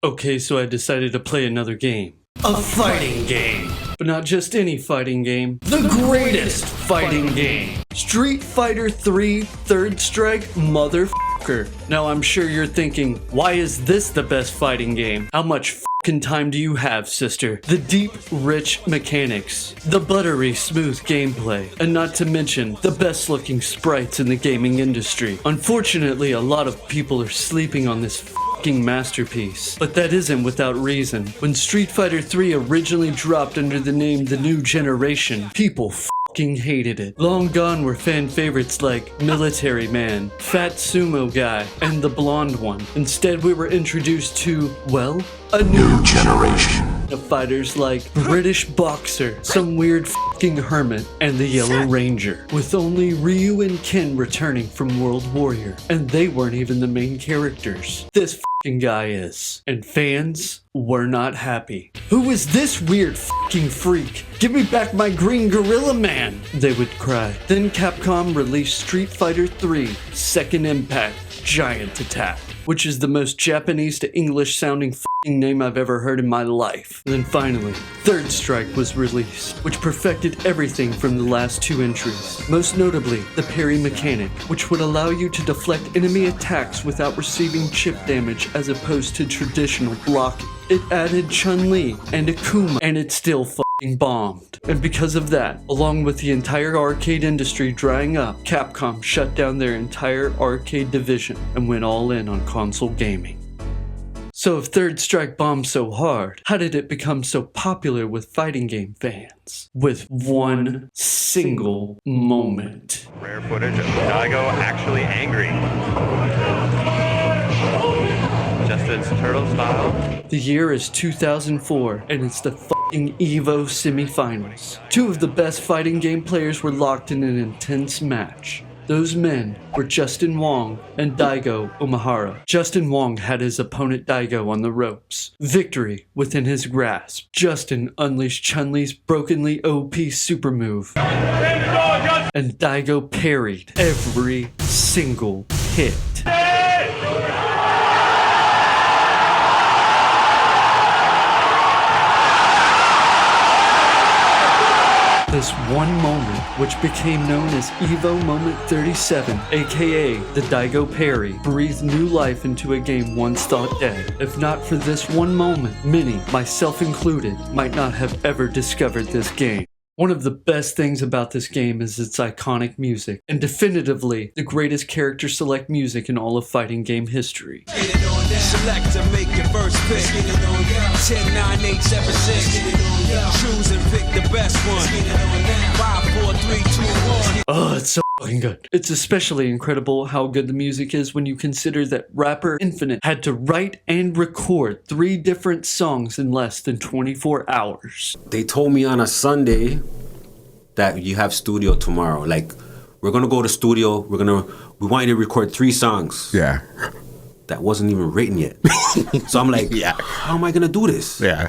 Okay, so I decided to play another game. A fighting game! But not just any fighting game. The greatest fighting game! Street Fighter 3 Third Strike motherfucker. Now I'm sure you're thinking, why is this the best fighting game? How much fucking time do you have, sister? The deep, rich mechanics, the buttery smooth gameplay, and not to mention the best looking sprites in the gaming industry. Unfortunately, a lot of people are sleeping on this fucking masterpiece. But that isn't without reason. When Street Fighter 3 originally dropped under the name The New Generation, people fucking hated it. Long gone were fan favorites like Military Man, Fat Sumo Guy, and the Blonde One. Instead, we were introduced to, well, a new generation of fighters like British Boxer, some weird fucking hermit, and the Yellow Ranger, with only Ryu and Ken returning from World Warrior, and they weren't even the main characters. This fucking guy is, and fans were not happy. Who is this weird fucking freak? Give me back my green gorilla man, they would cry. Then Capcom released Street Fighter 3 Second Impact Giant Attack, which is the most Japanese to English sounding fucking name I've ever heard in my life. And then finally, Third Strike was released, which perfected everything from the last two entries. Most notably, the parry mechanic, which would allow you to deflect enemy attacks without receiving chip damage as opposed to traditional blocking. It added Chun-Li and Akuma, and it still fucking bombed. And because of that, along with the entire arcade industry drying up, Capcom shut down their entire arcade division and went all in on console gaming. So if Third Strike bombed so hard, how did it become so popular with fighting game fans? With one single moment. Rare footage of Daigo actually angry. Just its turtle style. The year is 2004, and it's the fucking EVO semifinals. Two of the best fighting game players were locked in an intense match. Those men were Justin Wong and Daigo Umehara. Justin Wong had his opponent Daigo on the ropes. Victory within his grasp. Justin unleashed Chun-Li's brokenly OP super move. And Daigo parried every single hit. This one moment, which became known as EVO Moment 37, aka the Daigo Parry, breathed new life into a game once thought dead. If not for this one moment, many, myself included, might not have ever discovered this game. One of the best things about this game is its iconic music, and definitively the greatest character select music in all of fighting game history. Select to make your first pick. 10, 9, 8, 7, 6. Choose and pick the best one. 5, 4, 3, 2, 1. Oh, it's so fucking good. It's especially incredible how good the music is when you consider that rapper Infinite had to write and record 3 different songs in less than 24 hours. They told me on a Sunday that you have studio tomorrow. Like, we're gonna go to studio, we want you to record 3 songs. Yeah. That wasn't even written yet. So I'm like, Yeah. how am I gonna do this? Yeah.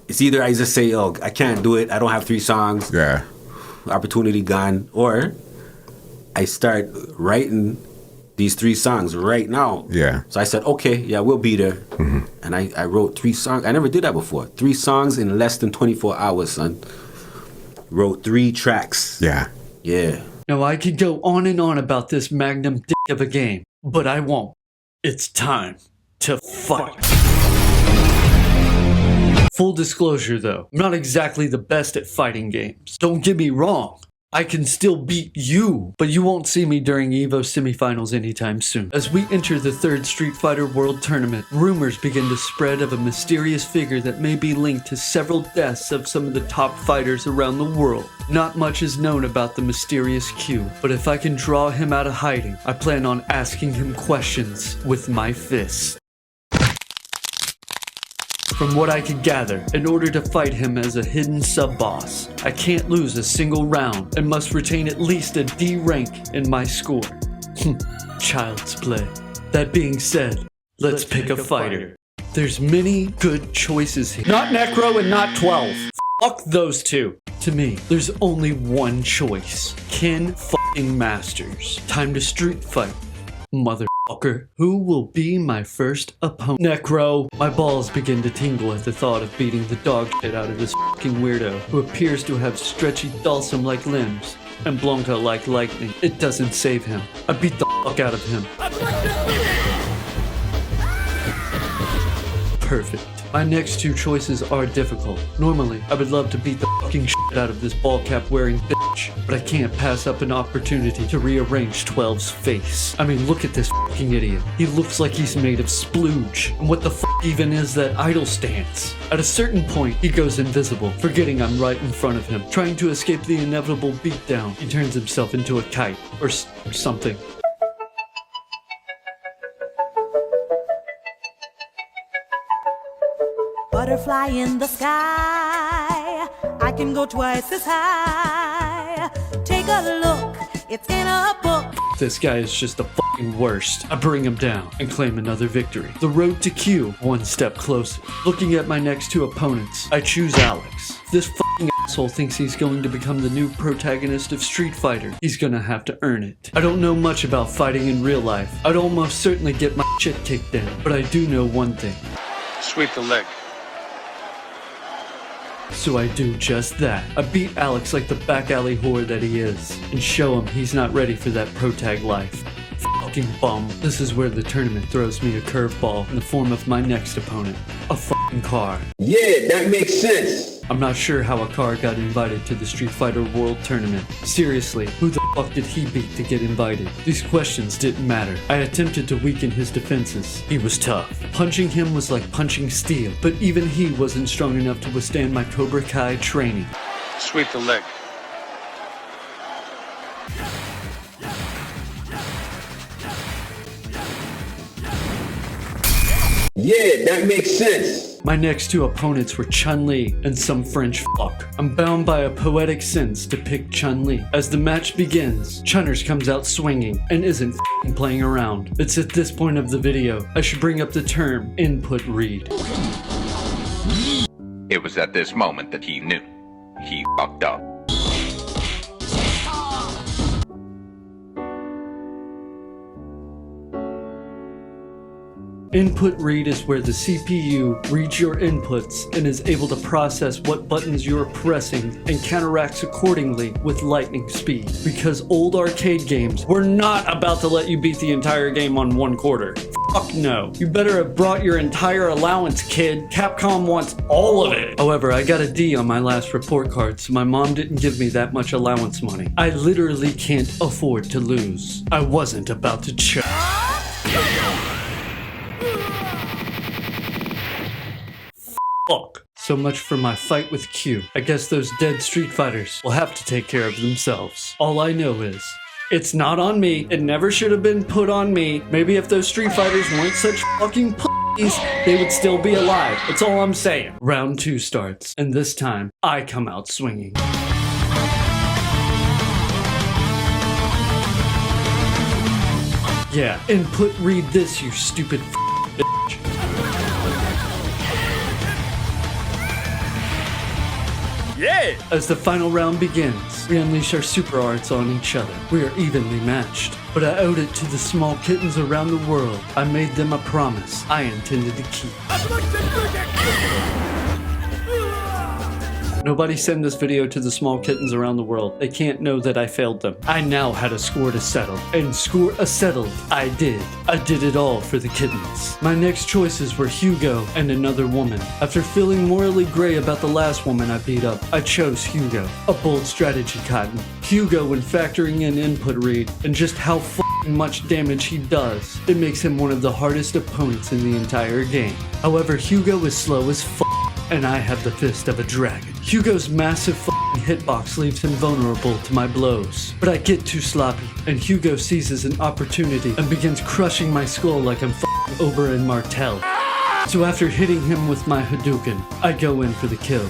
It's either I just say, oh, I can't do it, I don't have 3 songs, Yeah. opportunity gone, or I start writing these 3 songs right now. Yeah. So I said, okay, yeah, we'll be there. Mm-hmm. And I wrote 3 songs. I never did that before. 3 songs in less than 24 hours, son. Wrote 3 tracks. Yeah. Yeah. Now I could go on and on about this magnum dick of a game, but I won't. It's time to fight. Full disclosure though, I'm not exactly the best at fighting games. Don't get me wrong. I can still beat you, but you won't see me during EVO semifinals anytime soon. As we enter the 3rd Street Fighter World Tournament, rumors begin to spread of a mysterious figure that may be linked to several deaths of some of the top fighters around the world. Not much is known about the mysterious Q, but if I can draw him out of hiding, I plan on asking him questions with my fists. From what I could gather, in order to fight him as a hidden sub-boss, I can't lose a single round and must retain at least a D rank in my score. Child's play. That being said, let's pick a fighter. There's many good choices here. Not Necro and not 12. Fuck those two. To me, there's only one choice. Ken fucking Masters. Time to street fight. motherfucker. Who will be my first opponent? Necro. My balls begin to tingle at the thought of beating the dog shit out of this fucking weirdo who appears to have stretchy Dhalsim-like limbs and Blanca-like lightning. It doesn't save him. I beat the fuck out of him. Perfect. My next two choices are difficult. Normally, I would love to beat the fucking shit out of this ball cap wearing bitch, but I can't pass up an opportunity to rearrange 12's face. I mean, look at this fucking idiot. He looks like he's made of splooge. And what the fuck even is that idle stance? At a certain point, he goes invisible, forgetting I'm right in front of him. Trying to escape the inevitable beatdown, he turns himself into a kite, or something. Butterfly in the sky, I can go twice as high. Take a look, it's in a book. This guy is just the fucking worst. I bring him down and claim another victory. The road to Q, one step closer. Looking at my next two opponents, I choose Alex. This fucking asshole thinks he's going to become the new protagonist of Street Fighter. He's gonna have to earn it. I don't know much about fighting in real life. I'd almost certainly get my shit kicked in, but I do know one thing. Sweep the leg. So I do just that. I beat Alex like the back alley whore that he is, and show him he's not ready for that protag life. Fucking bum. This is where the tournament throws me a curveball in the form of my next opponent, a fucking car. Yeah, that makes sense. I'm not sure how a car got invited to the Street Fighter World Tournament. Seriously, who the fuck did he beat to get invited? These questions didn't matter. I attempted to weaken his defenses. He was tough. Punching him was like punching steel, but even he wasn't strong enough to withstand my Cobra Kai training. Sweep the leg. Yeah, that makes sense. My next two opponents were Chun-Li and some French fuck. I'm bound by a poetic sense to pick Chun-Li. As the match begins, Chunners comes out swinging and isn't f***ing playing around. It's at this point of the video I should bring up the term input read. It was at this moment that he knew. He fucked up. Input read is where the CPU reads your inputs and is able to process what buttons you're pressing and counteracts accordingly with lightning speed. Because old arcade games were not about to let you beat the entire game on 1 quarter. Fuck no. You better have brought your entire allowance, kid. Capcom wants all of it. However, I got a D on my last report card, so my mom didn't give me that much allowance money. I literally can't afford to lose. I wasn't about to choke. Fuck. So much for my fight with Q. I guess those dead Street Fighters will have to take care of themselves. All I know is, it's not on me. It never should have been put on me. Maybe if those Street Fighters weren't such fucking pussies, they would still be alive. That's all I'm saying. Round 2 starts, and this time, I come out swinging. Yeah, input read this, you stupid bitch. Yeah! As the final round begins, we unleash our super arts on each other. We are evenly matched. But I owed it to the small kittens around the world. I made them a promise I intended to keep. Nobody send this video to the small kittens around the world. They can't know that I failed them. I now had a score to settle. And score settled, I did. I did it all for the kittens. My next choices were Hugo and another woman. After feeling morally gray about the last woman I beat up, I chose Hugo. A bold strategy, Cotton. Hugo, when factoring in input read and just how f***ing much damage he does, it makes him one of the hardest opponents in the entire game. However, Hugo is slow as f***, and I have the fist of a dragon. Hugo's massive f***ing hitbox leaves him vulnerable to my blows. But I get too sloppy, and Hugo seizes an opportunity and begins crushing my skull like I'm f***ing Oberyn Martell. So after hitting him with my Hadouken, I go in for the kill.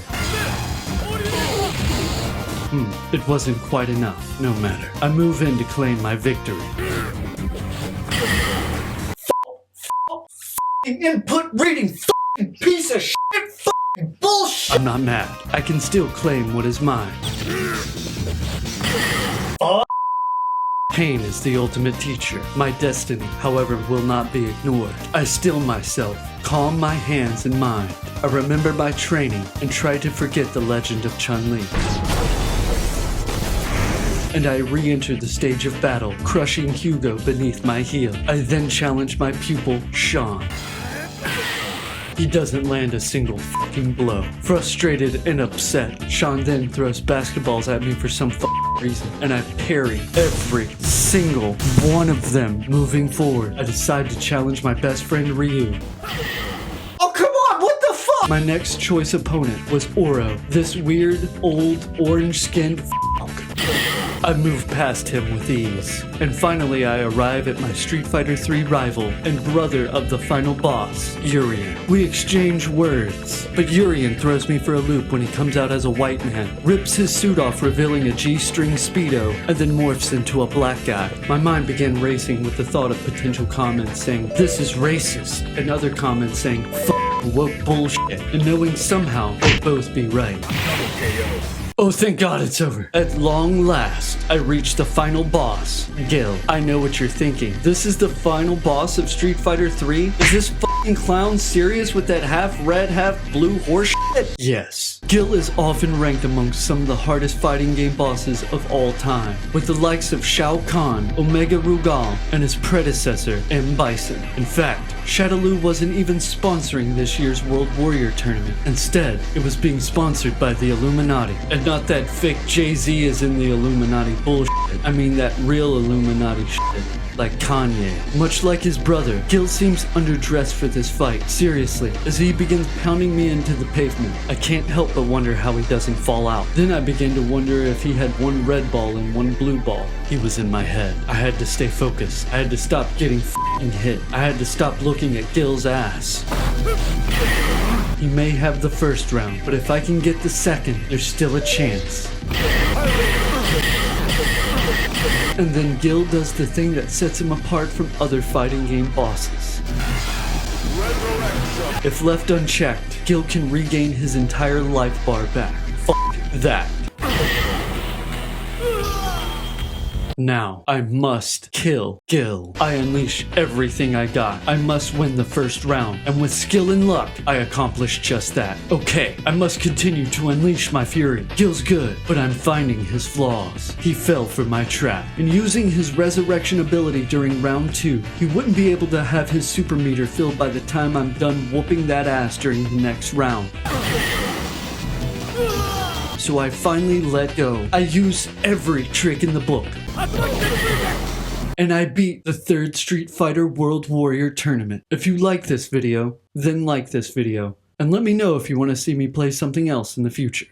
It wasn't quite enough, no matter. I move in to claim my victory. Input reading, piece of shit, bullshit! I'm not mad. I can still claim what is mine. Pain is the ultimate teacher. My destiny, however, will not be ignored. I still myself, calm my hands and mind. I remember my training and try to forget the legend of Chun-Li. And I re-enter the stage of battle, crushing Hugo beneath my heel. I then challenge my pupil, Sean. He doesn't land a single fucking blow. Frustrated and upset, Sean then throws basketballs at me for some reason, and I parry every single one of them. Moving forward, I decide to challenge my best friend Ryu. Oh, come on, what the fuck? My next choice opponent was Oro, this weird, old, orange-skinned I move past him with ease. And finally I arrive at my Street Fighter 3 rival and brother of the final boss, Urien. We exchange words, but Urien throws me for a loop when he comes out as a white man, rips his suit off revealing a G-string Speedo, and then morphs into a black guy. My mind began racing with the thought of potential comments saying, "This is racist," and other comments saying, "F*** woke bullshit," and knowing somehow they'd both be right. Oh, thank God it's over. At long last, I reached the final boss, Gil. I know what you're thinking. This is the final boss of Street Fighter 3? Is this fucking clown serious with that half red, half blue horse shit? Yes. Gil is often ranked amongst some of the hardest fighting game bosses of all time, with the likes of Shao Kahn, Omega Rugal, and his predecessor, M. Bison. In fact, Shadaloo wasn't even sponsoring this year's World Warrior tournament. Instead, it was being sponsored by the Illuminati. And not that fake Jay-Z is in the Illuminati bullshit. I mean that real Illuminati shit. Like Kanye. Much like his brother, Gil seems underdressed for this fight. Seriously, as he begins pounding me into the pavement, I can't help but wonder how he doesn't fall out. Then I begin to wonder if he had one red ball and one blue ball. He was in my head. I had to stay focused. I had to stop getting f***ing hit. I had to stop looking at Gil's ass. He may have the first round, but if I can get the second, there's still a chance. And then Gil does the thing that sets him apart from other fighting game bosses. If left unchecked, Gil can regain his entire life bar back. F*** that. Now, I must kill Gil. I unleash everything I got. I must win the first round. And with skill and luck, I accomplish just that. Okay, I must continue to unleash my fury. Gil's good, but I'm finding his flaws. He fell for my trap. And using his resurrection ability during round 2, he wouldn't be able to have his super meter filled by the time I'm done whooping that ass during the next round. So I finally let go. I use every trick in the book. And I beat the 3rd Street Fighter World Warrior Tournament. If you like this video, then like this video. And let me know if you want to see me play something else in the future.